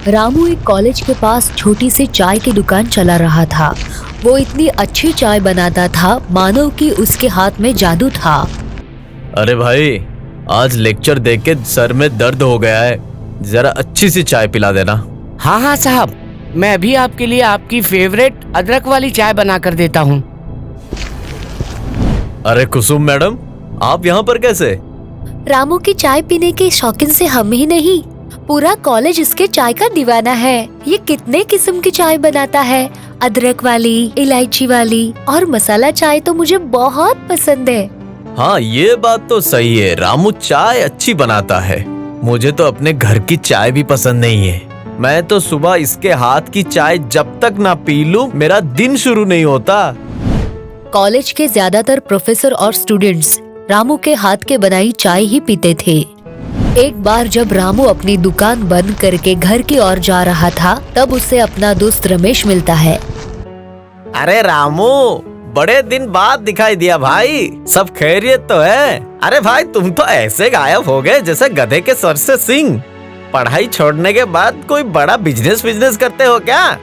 रामू एक कॉलेज के पास छोटी सी चाय की दुकान चला रहा था। वो इतनी अच्छी चाय बनाता था मानो कि उसके हाथ में जादू था। अरे भाई, आज लेक्चर देख के सर में दर्द हो गया है, जरा अच्छी सी चाय पिला देना। हाँ हाँ साहब, मैं अभी आपके लिए आपकी फेवरेट अदरक वाली चाय बना कर देता हूँ। अरे कुसुम मैडम, आप यहाँ पर कैसे? रामू की चाय पीने के शौकीन से हम ही नहीं, पूरा कॉलेज इसके चाय का दीवाना है। ये कितने किस्म की चाय बनाता है, अदरक वाली, इलायची वाली और मसाला चाय तो मुझे बहुत पसंद है। हाँ, ये बात तो सही है, रामू चाय अच्छी बनाता है। मुझे तो अपने घर की चाय भी पसंद नहीं है। मैं तो सुबह इसके हाथ की चाय जब तक ना पी लूं, मेरा दिन शुरू नहीं होता। कॉलेज के ज्यादातर प्रोफेसर और स्टूडेंट्स रामू के हाथ के बनाई चाय ही पीते थे। एक बार जब रामू अपनी दुकान बंद करके घर की ओर जा रहा था, तब उसे अपना दोस्त रमेश मिलता है। अरे रामू, बड़े दिन बाद दिखाई दिया भाई, सब खैरियत तो है? अरे भाई, तुम तो ऐसे गायब हो गए जैसे गधे के सर से सींग। पढ़ाई छोड़ने के बाद कोई बड़ा बिजनेस करते हो क्या?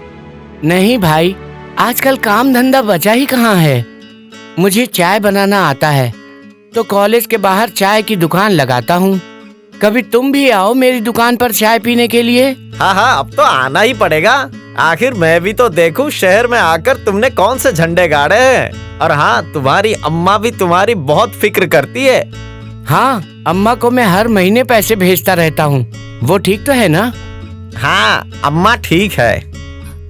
नहीं भाई, आजकल काम धंधा बचा ही कहाँ है। मुझे चाय बनाना आता है तो कॉलेज के बाहर चाय की दुकान लगाता हूँ। कभी तुम भी आओ मेरी दुकान पर चाय पीने के लिए। हाँ हाँ, अब तो आना ही पड़ेगा। आखिर मैं भी तो देखूं शहर में आकर तुमने कौन से झंडे गाड़े हैं। और हाँ, तुम्हारी अम्मा भी तुम्हारी बहुत फिक्र करती है। हाँ, अम्मा को मैं हर महीने पैसे भेजता रहता हूँ। वो ठीक तो है ना? हाँ, अम्मा ठीक है।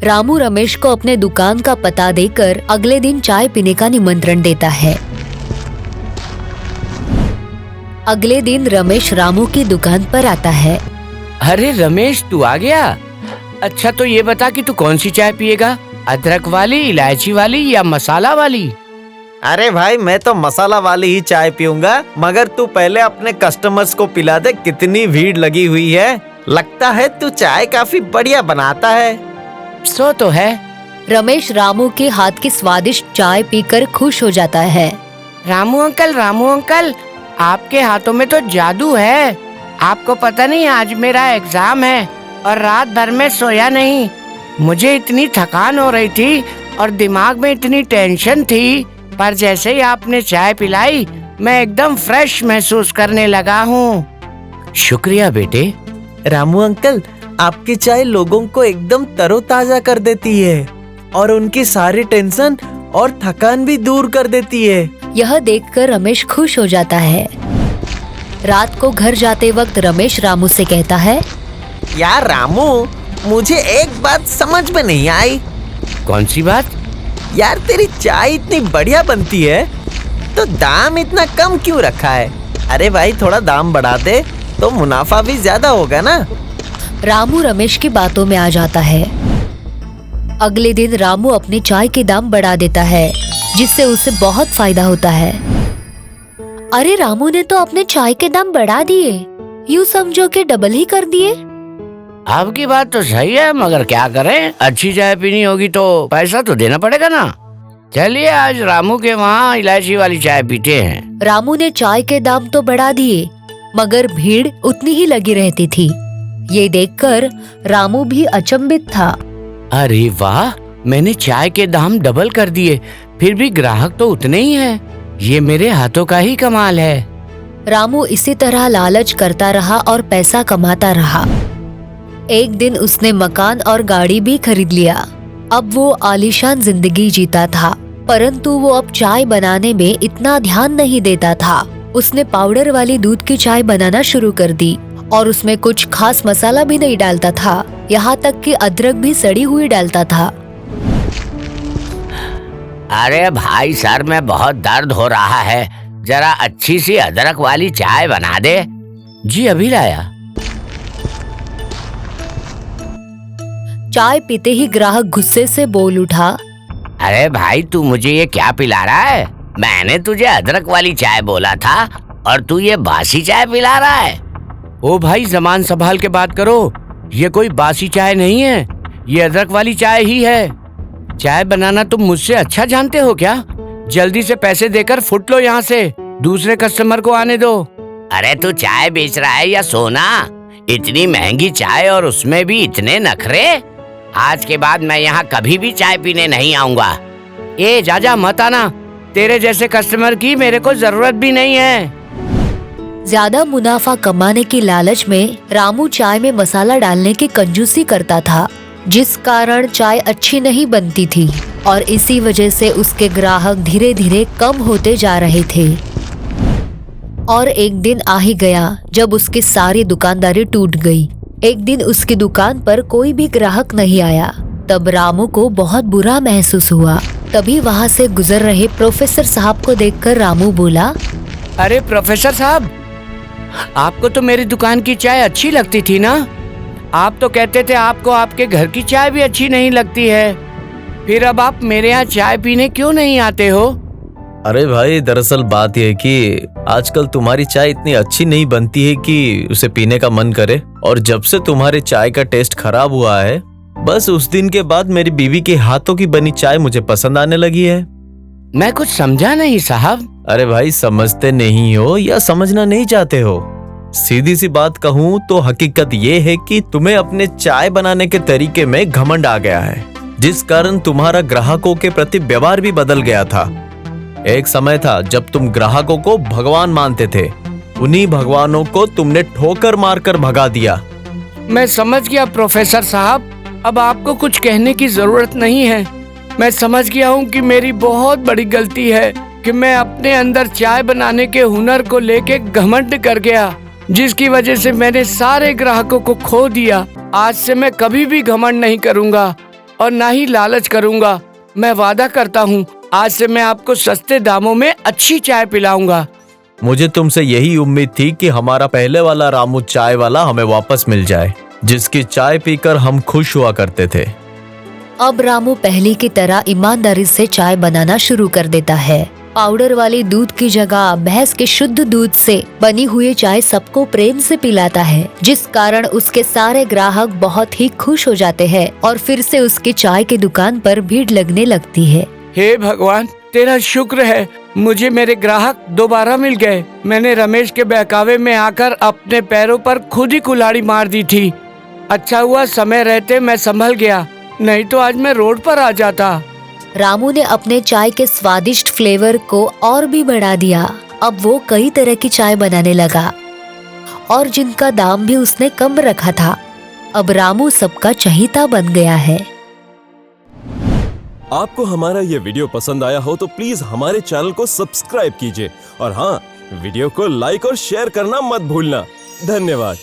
रामू रमेश को अपने दुकान का पता देकर अगले दिन चाय पीने का निमंत्रण देता है। अगले दिन रमेश रामू की दुकान पर आता है। अरे रमेश, तू आ गया? अच्छा, तो ये बता कि तू कौन सी चाय पिएगा, अदरक वाली, इलायची वाली या मसाला वाली? अरे भाई, मैं तो मसाला वाली ही चाय पीऊंगा, मगर तू पहले अपने कस्टमर्स को पिला दे। कितनी भीड़ लगी हुई है। लगता है तू चाय काफी बढ़िया बनाता है। सो तो है। रमेश रामू के हाथ की स्वादिष्ट चाय पीकर खुश हो जाता है। रामू अंकल, आपके हाथों में तो जादू है। आपको पता नहीं, आज मेरा एग्जाम है और रात भर में सोया नहीं। मुझे इतनी थकान हो रही थी और दिमाग में इतनी टेंशन थी, पर जैसे ही आपने चाय पिलाई मैं एकदम फ्रेश महसूस करने लगा हूँ। शुक्रिया बेटे। रामू अंकल, आपकी चाय लोगों को एकदम तरोताजा कर देती है और उनकी सारी टेंशन और थकान भी दूर कर देती है। यह देखकर रमेश खुश हो जाता है। रात को घर जाते वक्त रमेश रामू से कहता है, यार रामू, मुझे एक बात समझ में नहीं आई। कौन सी बात? यार, तेरी चाय इतनी बढ़िया बनती है तो दाम इतना कम क्यों रखा है? अरे भाई, थोड़ा दाम बढ़ा दे तो मुनाफा भी ज्यादा होगा ना। रामू रमेश की बातों में आ जाता है। अगले दिन रामू अपनी चाय के दाम बढ़ा देता है, जिससे उसे बहुत फायदा होता है। अरे रामू ने तो अपने चाय के दाम बढ़ा दिए, यूँ समझो कि डबल ही कर दिए। आपकी बात तो सही है, मगर क्या करें, अच्छी चाय पीनी होगी तो पैसा तो देना पड़ेगा ना। चलिए आज रामू के वहाँ इलायची वाली चाय पीते हैं। रामू ने चाय के दाम तो बढ़ा दिए, मगर भीड़ उतनी ही लगी रहती थी। ये देखकर रामू भी अचंभित था। अरे वाह, मैंने चाय के दाम डबल कर दिए, फिर भी ग्राहक तो उतने ही हैं। ये मेरे हाथों का ही कमाल है। रामू इसी तरह लालच करता रहा और पैसा कमाता रहा। एक दिन उसने मकान और गाड़ी भी खरीद लिया। अब वो आलीशान जिंदगी जीता था, परंतु वो अब चाय बनाने में इतना ध्यान नहीं देता था। उसने पाउडर वाली दूध की चाय बनाना शुरू कर दी और उसमें कुछ खास मसाला भी नहीं डालता था, यहाँ तक कि अदरक भी सड़ी हुई डालता था। अरे भाई, सर में बहुत दर्द हो रहा है, जरा अच्छी सी अदरक वाली चाय बना दे। जी अभी लाया। चाय पीते ही ग्राहक गुस्से से बोल उठा, अरे भाई, तू मुझे ये क्या पिला रहा है? मैंने तुझे अदरक वाली चाय बोला था और तू ये बासी चाय पिला रहा है। ओ भाई, ज़बान संभाल के बात करो। ये कोई बासी चाय नहीं है, ये अदरक वाली चाय ही है। चाय बनाना तुम मुझसे अच्छा जानते हो क्या? जल्दी से पैसे देकर फुट लो यहाँ से, दूसरे कस्टमर को आने दो। अरे तू चाय बेच रहा है या सोना? इतनी महंगी चाय और उसमें भी इतने नखरे। आज के बाद मैं यहाँ कभी भी चाय पीने नहीं आऊंगा। ए जाजा मत आना, तेरे जैसे कस्टमर की मेरे को जरूरत भी नहीं है। ज्यादा मुनाफा कमाने की लालच में रामू चाय में मसाला डालने की कंजूसी करता था, जिस कारण चाय अच्छी नहीं बनती थी और इसी वजह से उसके ग्राहक धीरे धीरे कम होते जा रहे थे। और एक दिन आ ही गया जब उसकी सारी दुकानदारी टूट गई। एक दिन उसकी दुकान पर कोई भी ग्राहक नहीं आया। तब रामू को बहुत बुरा महसूस हुआ। तभी वहाँ से गुजर रहे प्रोफेसर साहब को देखकर रामू बोला, अरे प्रोफेसर साहब, आपको तो मेरी दुकान की चाय अच्छी लगती थी ना? आप तो कहते थे आपको आपके घर की चाय भी अच्छी नहीं लगती है, फिर अब आप मेरे यहाँ चाय पीने क्यों नहीं आते हो? अरे भाई, दरअसल बात यह है कि आजकल तुम्हारी चाय इतनी अच्छी नहीं बनती है कि उसे पीने का मन करे। और जब से तुम्हारे चाय का टेस्ट खराब हुआ है, बस उस दिन के बाद मेरी बीवी के हाथों की बनी चाय मुझे पसंद आने लगी है। मैं कुछ समझा नहीं साहब। अरे भाई, समझते नहीं हो या समझना नहीं चाहते हो? सीधी सी बात कहूँ तो हकीकत ये है कि तुम्हें अपने चाय बनाने के तरीके में घमंड आ गया है, जिस कारण तुम्हारा ग्राहकों के प्रति व्यवहार भी बदल गया था। एक समय था जब तुम ग्राहकों को भगवान मानते थे, उन्हीं भगवानों को तुमने ठोकर मारकर भगा दिया। मैं समझ गया प्रोफेसर साहब, अब आपको कुछ कहने की जरूरत नहीं है। मैं समझ गया हूँ कि मेरी बहुत बड़ी गलती है कि मैं अपने अंदर चाय बनाने के हुनर को लेके घमंड कर गया, जिसकी वजह से मैंने सारे ग्राहकों को खो दिया। आज से मैं कभी भी घमंड नहीं करूँगा और ना ही लालच करूँगा। मैं वादा करता हूँ, आज से मैं आपको सस्ते दामों में अच्छी चाय पिलाऊंगा। मुझे तुमसे यही उम्मीद थी कि हमारा पहले वाला रामू चाय वाला हमें वापस मिल जाए, जिसकी चाय पीकर हम खुश हुआ करते थे। अब रामू पहले की तरह ईमानदारी से चाय बनाना शुरू कर देता है। पाउडर वाली दूध की जगह भैंस के शुद्ध दूध से बनी हुई चाय सबको प्रेम से पिलाता है, जिस कारण उसके सारे ग्राहक बहुत ही खुश हो जाते हैं और फिर से उसकी चाय की दुकान पर भीड़ लगने लगती है। हे भगवान, तेरा शुक्र है, मुझे मेरे ग्राहक दोबारा मिल गए। मैंने रमेश के बहकावे में आकर अपने पैरों पर खुद ही कुल्हाड़ी मार दी थी। अच्छा हुआ समय रहते मैं संभल गया, नहीं तो आज मैं रोड पर आ जाता। रामू ने अपने चाय के स्वादिष्ट फ्लेवर को और भी बढ़ा दिया। अब वो कई तरह की चाय बनाने लगा और जिनका दाम भी उसने कम रखा था। अब रामू सबका चहीता बन गया है। आपको हमारा ये वीडियो पसंद आया हो तो प्लीज हमारे चैनल को सब्सक्राइब कीजिए और हाँ, वीडियो को लाइक और शेयर करना मत भूलना। धन्यवाद।